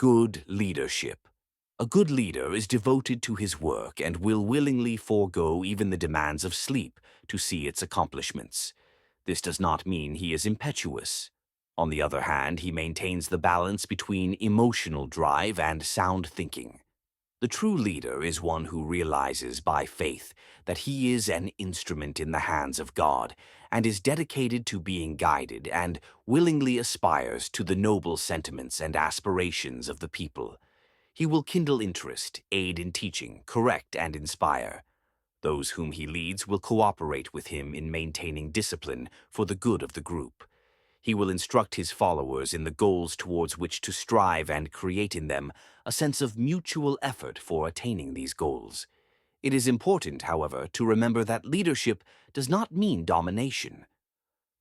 Good leadership. A good leader is devoted to his work and will willingly forego even the demands of sleep to see its accomplishments. This does not mean he is impetuous. On the other hand, he maintains the balance between emotional drive and sound thinking. The true leader is one who realizes by faith that he is an instrument in the hands of God and is dedicated to being guided and willingly aspires to the noble sentiments and aspirations of the people. He will kindle interest, aid in teaching, correct, and inspire. Those whom he leads will cooperate with him in maintaining discipline for the good of the group. He will instruct his followers in the goals towards which to strive and create in them a sense of mutual effort for attaining these goals. It is important, however, to remember that leadership does not mean domination.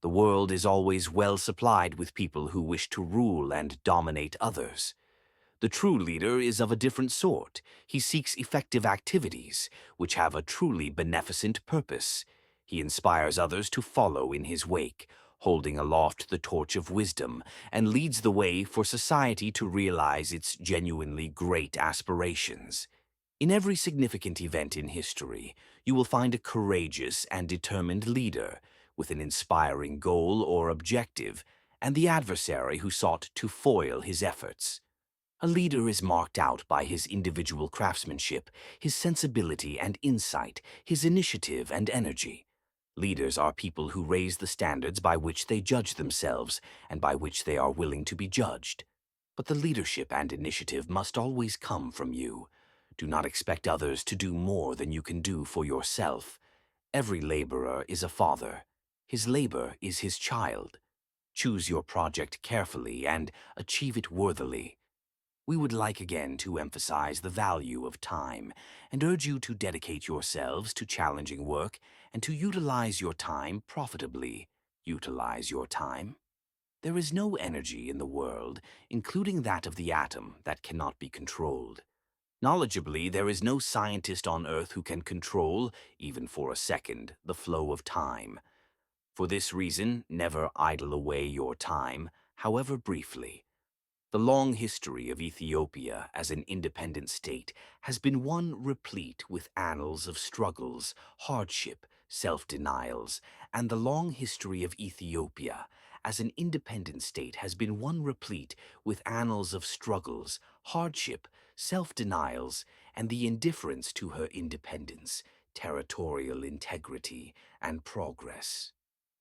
The world is always well supplied with people who wish to rule and dominate others. The true leader is of a different sort. He seeks effective activities, which have a truly beneficent purpose. He inspires others to follow in his wake, holding aloft the torch of wisdom, and leads the way for society to realize its genuinely great aspirations. In every significant event in history, you will find a courageous and determined leader, with an inspiring goal or objective, and the adversary who sought to foil his efforts. A leader is marked out by his individual craftsmanship, his sensibility and insight, his initiative and energy. Leaders are people who raise the standards by which they judge themselves and by which they are willing to be judged. But the leadership and initiative must always come from you. Do not expect others to do more than you can do for yourself. Every laborer is a father. His labor is his child. Choose your project carefully and achieve it worthily. We would like again to emphasize the value of time and urge you to dedicate yourselves to challenging work and to utilize your time profitably. Utilize your time. There is no energy in the world, including that of the atom, that cannot be controlled. Knowledgeably, there is no scientist on Earth who can control, even for a second, the flow of time. For this reason, never idle away your time, however briefly. The long history of Ethiopia as an independent state has been one replete with annals of struggles, hardship, self-denials, and the long history of Ethiopia as an independent state has been one replete with annals of struggles, hardship, self-denials, and the indifference to her independence, territorial integrity, and progress.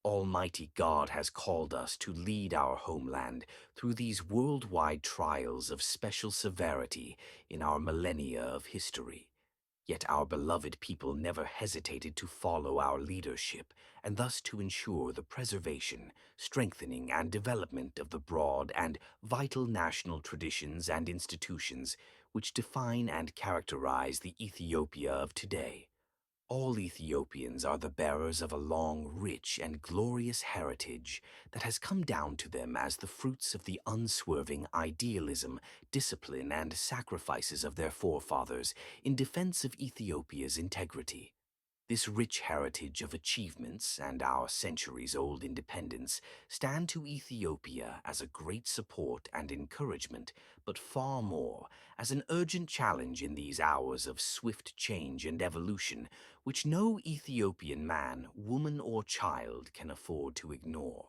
Almighty God has called us to lead our homeland through these worldwide trials of special severity in our millennia of history. Yet our beloved people never hesitated to follow our leadership and thus to ensure the preservation, strengthening, and development of the broad and vital national traditions and institutions which define and characterize the Ethiopia of today. All Ethiopians are the bearers of a long, rich, and glorious heritage that has come down to them as the fruits of the unswerving idealism, discipline, and sacrifices of their forefathers in defense of Ethiopia's integrity. This rich heritage of achievements and our centuries-old independence stand to Ethiopia as a great support and encouragement, but far more as an urgent challenge in these hours of swift change and evolution, which no Ethiopian man, woman, or child can afford to ignore.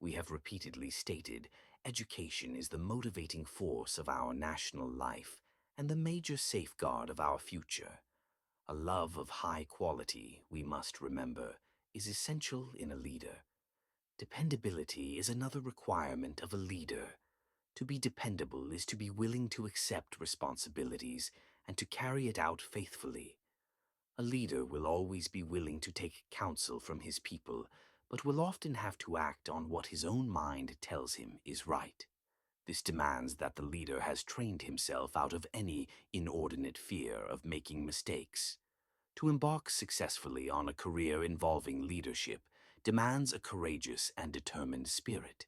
We have repeatedly stated, education is the motivating force of our national life and the major safeguard of our future. A love of high quality, we must remember, is essential in a leader. Dependability is another requirement of a leader. To be dependable is to be willing to accept responsibilities and to carry it out faithfully. A leader will always be willing to take counsel from his people, but will often have to act on what his own mind tells him is right. This demands that the leader has trained himself out of any inordinate fear of making mistakes. To embark successfully on a career involving leadership demands a courageous and determined spirit.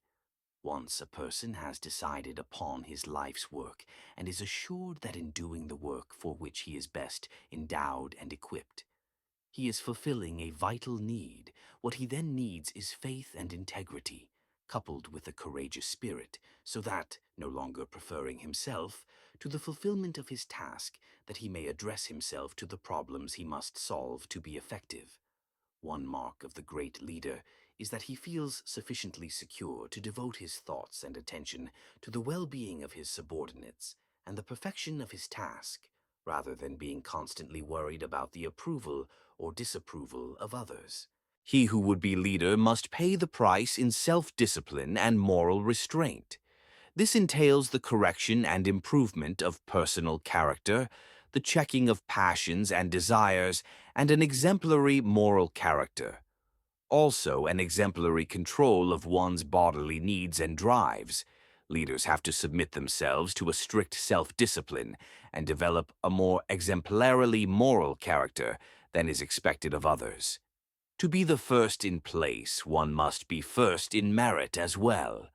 Once a person has decided upon his life's work and is assured that in doing the work for which he is best endowed and equipped, he is fulfilling a vital need. What he then needs is faith and integrity, coupled with a courageous spirit, so that, no longer preferring himself to the fulfillment of his task, that he may address himself to the problems he must solve to be effective. One mark of the great leader is that he feels sufficiently secure to devote his thoughts and attention to the well-being of his subordinates and the perfection of his task, rather than being constantly worried about the approval or disapproval of others. He who would be leader must pay the price in self-discipline and moral restraint. This entails the correction and improvement of personal character, the checking of passions and desires, and an exemplary moral character. Also, an exemplary control of one's bodily needs and drives. Leaders have to submit themselves to a strict self-discipline and develop a more exemplarily moral character than is expected of others. To be the first in place, one must be first in merit as well.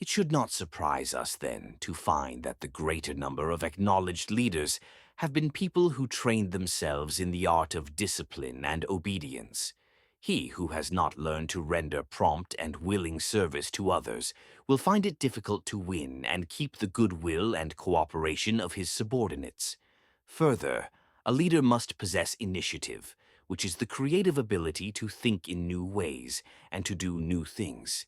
It should not surprise us, then, to find that the greater number of acknowledged leaders have been people who trained themselves in the art of discipline and obedience. He who has not learned to render prompt and willing service to others will find it difficult to win and keep the goodwill and cooperation of his subordinates. Further, a leader must possess initiative, which is the creative ability to think in new ways and to do new things.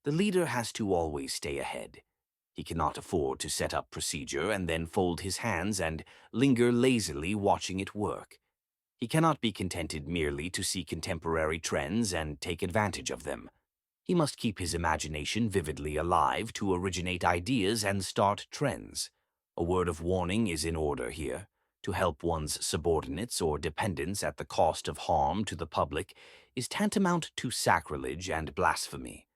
The leader has to always stay ahead. He cannot afford to set up procedure and then fold his hands and linger lazily watching it work. He cannot be contented merely to see contemporary trends and take advantage of them. He must keep his imagination vividly alive to originate ideas and start trends. A word of warning is in order here. To help one's subordinates or dependents at the cost of harm to the public is tantamount to sacrilege and blasphemy.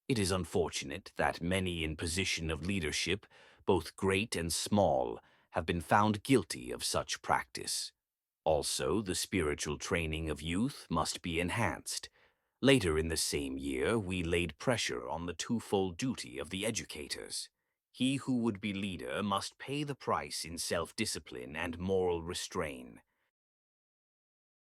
It is unfortunate that many in position of leadership, both great and small, have been found guilty of such practice. Also, the spiritual training of youth must be enhanced. Later in the same year, we laid pressure on the twofold duty of the educators. He who would be leader must pay the price in self-discipline and moral restraint.